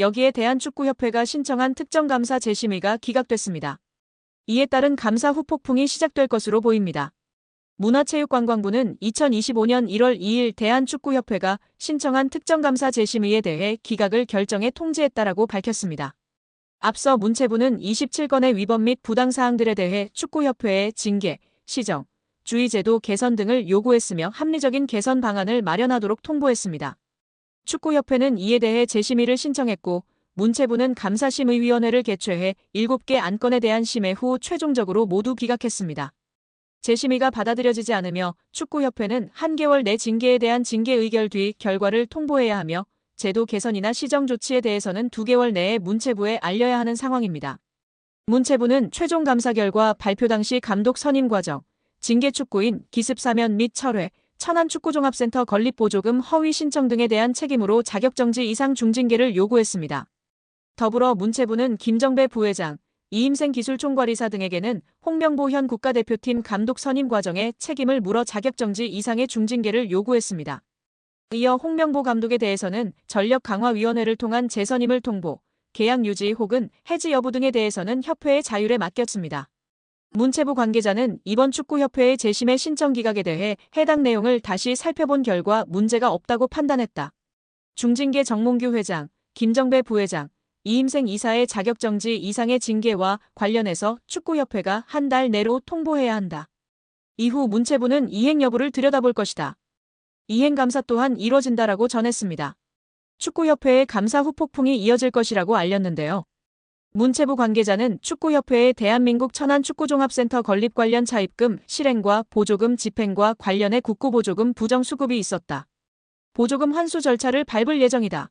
여기에 대한축구협회가 신청한 특정감사 재심의가 기각됐습니다. 이에 따른 감사 후폭풍이 시작될 것으로 보입니다. 문화체육관광부는 2025년 1월 2일 대한축구협회가 신청한 특정감사 재심의에 대해 기각을 결정해 통지했다라고 밝혔습니다. 앞서 문체부는 27건의 위법 및 부당사항들에 대해 축구협회에 징계, 시정, 주의제도 개선 등을 요구했으며 합리적인 개선 방안을 마련하도록 통보했습니다. 축구협회는 이에 대해 재심의를 신청했고 문체부는 감사심의위원회를 개최해 7개 안건에 대한 심의 후 최종적으로 모두 기각했습니다. 재심의가 받아들여지지 않으며 축구협회는 한 개월 내 징계에 대한 징계 의결 뒤 결과를 통보해야 하며 제도 개선이나 시정 조치에 대해서는 2개월 내에 문체부에 알려야 하는 상황입니다. 문체부는 최종 감사 결과 발표 당시 감독 선임 과정, 징계 축구인 기습 사면 및 철회, 천안축구종합센터 건립보조금 허위 신청 등에 대한 책임으로 자격정지 이상 중징계를 요구했습니다. 더불어 문체부는 김정배 부회장, 이임생 기술총괄이사 등에게는 홍명보 현 국가대표팀 감독 선임 과정에 책임을 물어 자격정지 이상의 중징계를 요구했습니다. 이어 홍명보 감독에 대해서는 전력강화위원회를 통한 재선임을 통보, 계약 유지 혹은 해지 여부 등에 대해서는 협회의 자율에 맡겼습니다. 문체부 관계자는 이번 축구협회의 재심의 신청 기각에 대해 해당 내용을 다시 살펴본 결과 문제가 없다고 판단했다. 중징계 정몽규 회장, 김정배 부회장, 이임생 이사의 자격정지 이상의 징계와 관련해서 축구협회가 한 달 내로 통보해야 한다. 이후 문체부는 이행 여부를 들여다볼 것이다. 이행 감사 또한 이뤄진다라고 전했습니다. 축구협회의 감사 후폭풍이 이어질 것이라고 알렸는데요. 문체부 관계자는 축구협회의 대한민국 천안축구종합센터 건립 관련 차입금 실행과 보조금 집행과 관련해 국고보조금 부정 수급이 있었다. 보조금 환수 절차를 밟을 예정이다.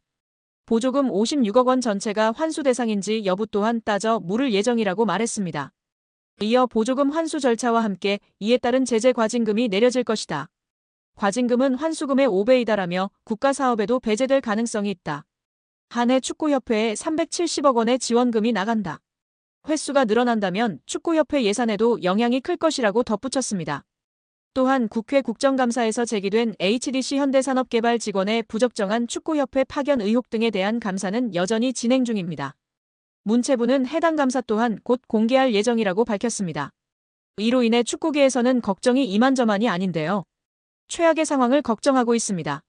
보조금 56억 원 전체가 환수 대상인지 여부 또한 따져 물을 예정이라고 말했습니다. 이어 보조금 환수 절차와 함께 이에 따른 제재 과징금이 내려질 것이다. 과징금은 환수금의 5배이다라며 국가사업에도 배제될 가능성이 있다. 한 해 축구협회에 370억 원의 지원금이 나간다. 횟수가 늘어난다면 축구협회 예산에도 영향이 클 것이라고 덧붙였습니다. 또한 국회 국정감사에서 제기된 HDC 현대산업개발 직원의 부적정한 축구협회 파견 의혹 등에 대한 감사는 여전히 진행 중입니다. 문체부는 해당 감사 또한 곧 공개할 예정이라고 밝혔습니다. 이로 인해 축구계에서는 걱정이 이만저만이 아닌데요. 최악의 상황을 걱정하고 있습니다.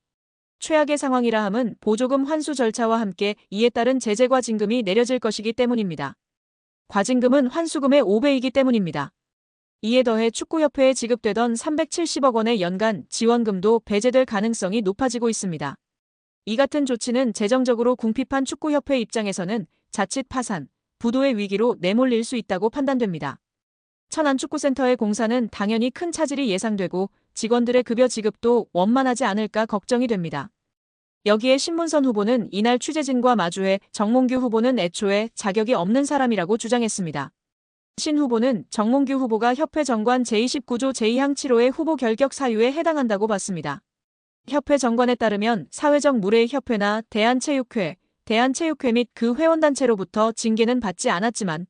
최악의 상황이라 함은 보조금 환수 절차와 함께 이에 따른 제재 과징금이 내려질 것이기 때문입니다. 과징금은 환수금의 5배이기 때문입니다. 이에 더해 축구협회에 지급되던 370억 원의 연간 지원금도 배제될 가능성이 높아지고 있습니다. 이 같은 조치는 재정적으로 궁핍한 축구협회 입장에서는 자칫 파산, 부도의 위기로 내몰릴 수 있다고 판단됩니다. 천안축구센터의 공사는 당연히 큰 차질이 예상되고 직원들의 급여 지급도 원만하지 않을까 걱정이 됩니다. 여기에 신문선 후보는 이날 취재진과 마주해 정몽규 후보는 애초에 자격이 없는 사람이라고 주장했습니다. 신 후보는 정몽규 후보가 협회 정관 제29조 제2항 7호의 후보 결격 사유에 해당한다고 봤습니다. 협회 정관에 따르면 사회적 무례의 협회나 대한체육회 및 그 회원단체로부터 징계는 받지 않았지만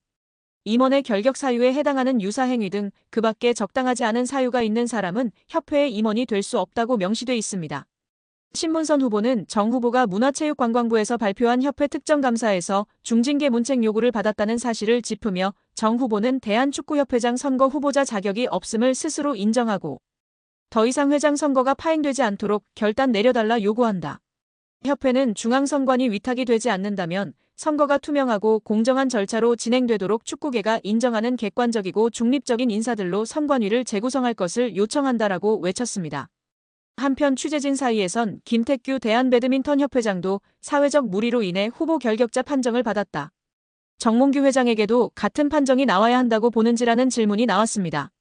임원의 결격 사유에 해당하는 유사행위 등 그 밖에 적당하지 않은 사유가 있는 사람은 협회의 임원이 될 수 없다고 명시돼 있습니다. 신문선 후보는 정 후보가 문화체육관광부에서 발표한 협회 특정감사에서 중징계 문책 요구를 받았다는 사실을 짚으며 정 후보는 대한축구협회장 선거 후보자 자격이 없음을 스스로 인정하고 더 이상 회장 선거가 파행되지 않도록 결단 내려달라 요구한다. 협회는 중앙선관위 위탁이 되지 않는다면 선거가 투명하고 공정한 절차로 진행되도록 축구계가 인정하는 객관적이고 중립적인 인사들로 선관위를 재구성할 것을 요청한다라고 외쳤습니다. 한편 취재진 사이에선 김택규 대한배드민턴협회장도 사회적 무리로 인해 후보 결격자 판정을 받았다. 정몽규 회장에게도 같은 판정이 나와야 한다고 보는지라는 질문이 나왔습니다.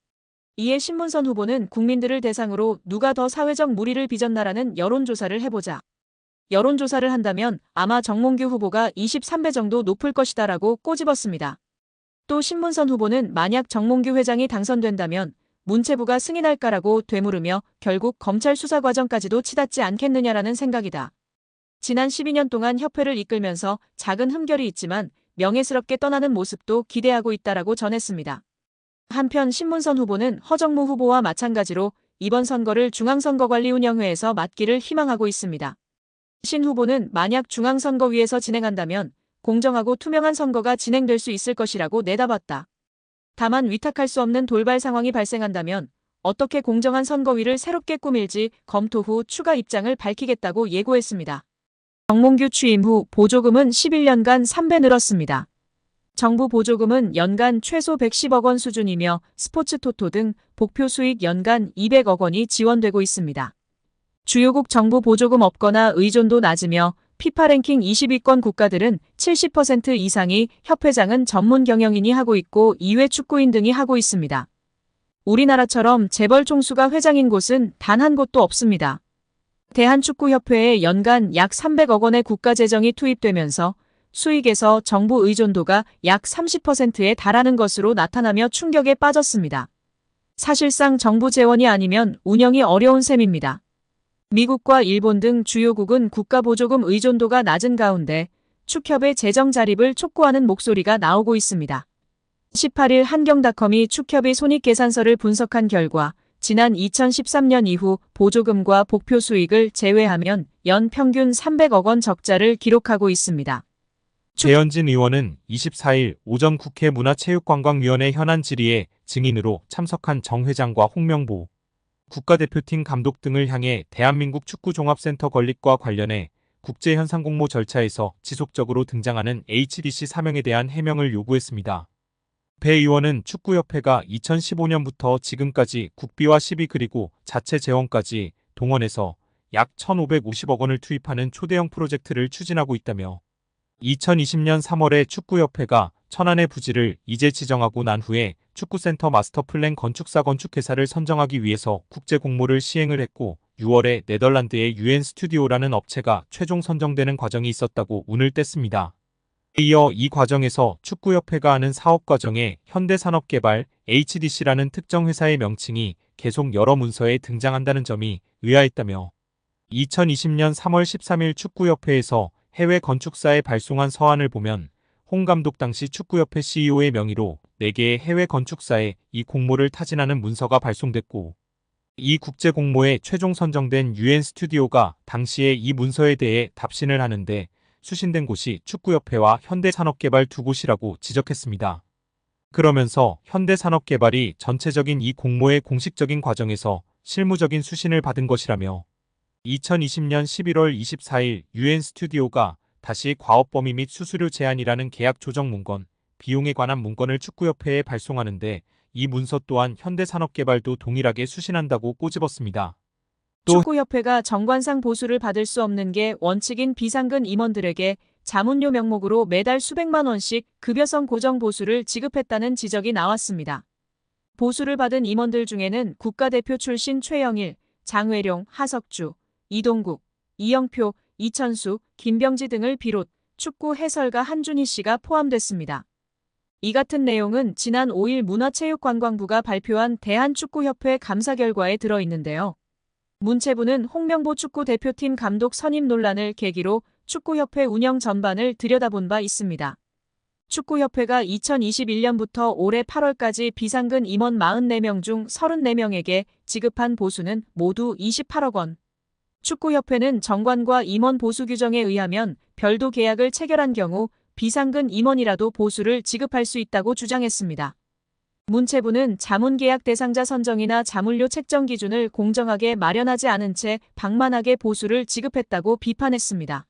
이에 신문선 후보는 국민들을 대상으로 누가 더 사회적 무리를 빚었나라는 여론조사를 해보자. 여론조사를 한다면 아마 정몽규 후보가 23배 정도 높을 것이다라고 꼬집었습니다. 또 신문선 후보는 만약 정몽규 회장이 당선된다면 문체부가 승인할까라고 되물으며 결국 검찰 수사 과정까지도 치닫지 않겠느냐라는 생각이다. 지난 12년 동안 협회를 이끌면서 작은 흠결이 있지만 명예스럽게 떠나는 모습도 기대하고 있다라고 전했습니다. 한편 신문선 후보는 허정무 후보와 마찬가지로 이번 선거를 중앙선거관리운영회에서 맡기를 희망하고 있습니다. 신 후보는 만약 중앙선거위에서 진행한다면 공정하고 투명한 선거가 진행될 수 있을 것이라고 내다봤다. 다만 위탁할 수 없는 돌발 상황이 발생한다면 어떻게 공정한 선거위를 새롭게 꾸밀지 검토 후 추가 입장을 밝히겠다고 예고했습니다. 정몽규 취임 후 보조금은 11년간 3배 늘었습니다. 정부 보조금은 연간 최소 110억 원 수준이며 스포츠 토토 등 복표 수익 연간 200억 원이 지원되고 있습니다. 주요국 정부 보조금 없거나 의존도 낮으며 피파 랭킹 20위권 국가들은 70% 이상이 협회장은 전문 경영인이 하고 있고 이외 축구인 등이 하고 있습니다. 우리나라처럼 재벌 총수가 회장인 곳은 단 한 곳도 없습니다. 대한축구협회에 연간 약 300억 원의 국가재정이 투입되면서 수익에서 정부 의존도가 약 30%에 달하는 것으로 나타나며 충격에 빠졌습니다. 사실상 정부 재원이 아니면 운영이 어려운 셈입니다. 미국과 일본 등 주요국은 국가보조금 의존도가 낮은 가운데 축협의 재정 자립을 촉구하는 목소리가 나오고 있습니다. 18일 한경닷컴이 축협의 손익계산서를 분석한 결과 지난 2013년 이후 보조금과 복표 수익을 제외하면 연 평균 300억 원 적자를 기록하고 있습니다. 배현진 의원은 24일 오전 국회 문화체육관광위원회 현안 질의에 증인으로 참석한 정 회장과 홍명보 국가대표팀 감독 등을 향해 대한민국 축구종합센터 건립과 관련해 국제현상공모 절차에서 지속적으로 등장하는 HDC 사명에 대한 해명을 요구했습니다. 배 의원은 축구협회가 2015년부터 지금까지 국비와 시비 그리고 자체 재원까지 동원해서 약 1,550억 원을 투입하는 초대형 프로젝트를 추진하고 있다며 2020년 3월에 축구협회가 천안의 부지를 이제 지정하고 난 후에 축구센터 마스터플랜 건축사 건축회사를 선정하기 위해서 국제공모를 시행을 했고 6월에 네덜란드의 UN 스튜디오라는 업체가 최종 선정되는 과정이 있었다고 운을 뗐습니다. 이어 이 과정에서 축구협회가 하는 사업 과정에 현대산업개발 HDC라는 특정 회사의 명칭이 계속 여러 문서에 등장한다는 점이 의아했다며 2020년 3월 13일 축구협회에서 해외 건축사에 발송한 서한을 보면 홍 감독 당시 축구협회 CEO의 명의로 4개의 해외 건축사에 이 공모를 타진하는 문서가 발송됐고 이 국제 공모에 최종 선정된 UN 스튜디오가 당시에 이 문서에 대해 답신을 하는데 수신된 곳이 축구협회와 현대산업개발 두 곳이라고 지적했습니다. 그러면서 현대산업개발이 전체적인 이 공모의 공식적인 과정에서 실무적인 수신을 받은 것이라며 2020년 11월 24일 UN 스튜디오가 다시 과업범위 및 수수료 제한이라는 계약 조정 문건, 비용에 관한 문건을 축구협회에 발송하는데 이 문서 또한 현대산업개발도 동일하게 수신한다고 꼬집었습니다. 축구협회가 정관상 보수를 받을 수 없는 게 원칙인 비상근 임원들에게 자문료 명목으로 매달 수백만 원씩 급여성 고정 보수를 지급했다는 지적이 나왔습니다. 보수를 받은 임원들 중에는 국가대표 출신 최영일, 장회룡, 하석주, 이동국, 이영표, 이천수, 김병지 등을 비롯 축구 해설가 한준희 씨가 포함됐습니다. 이 같은 내용은 지난 5일 문화체육관광부가 발표한 대한축구협회 감사 결과에 들어있는데요. 문체부는 홍명보 축구대표팀 감독 선임 논란을 계기로 축구협회 운영 전반을 들여다본 바 있습니다. 축구협회가 2021년부터 올해 8월까지 비상근 임원 44명 중 34명에게 지급한 보수는 모두 28억 원. 축구협회는 정관과 임원 보수 규정에 의하면 별도 계약을 체결한 경우 비상근 임원이라도 보수를 지급할 수 있다고 주장했습니다. 문체부는 자문계약 대상자 선정이나 자문료 책정 기준을 공정하게 마련하지 않은 채 방만하게 보수를 지급했다고 비판했습니다.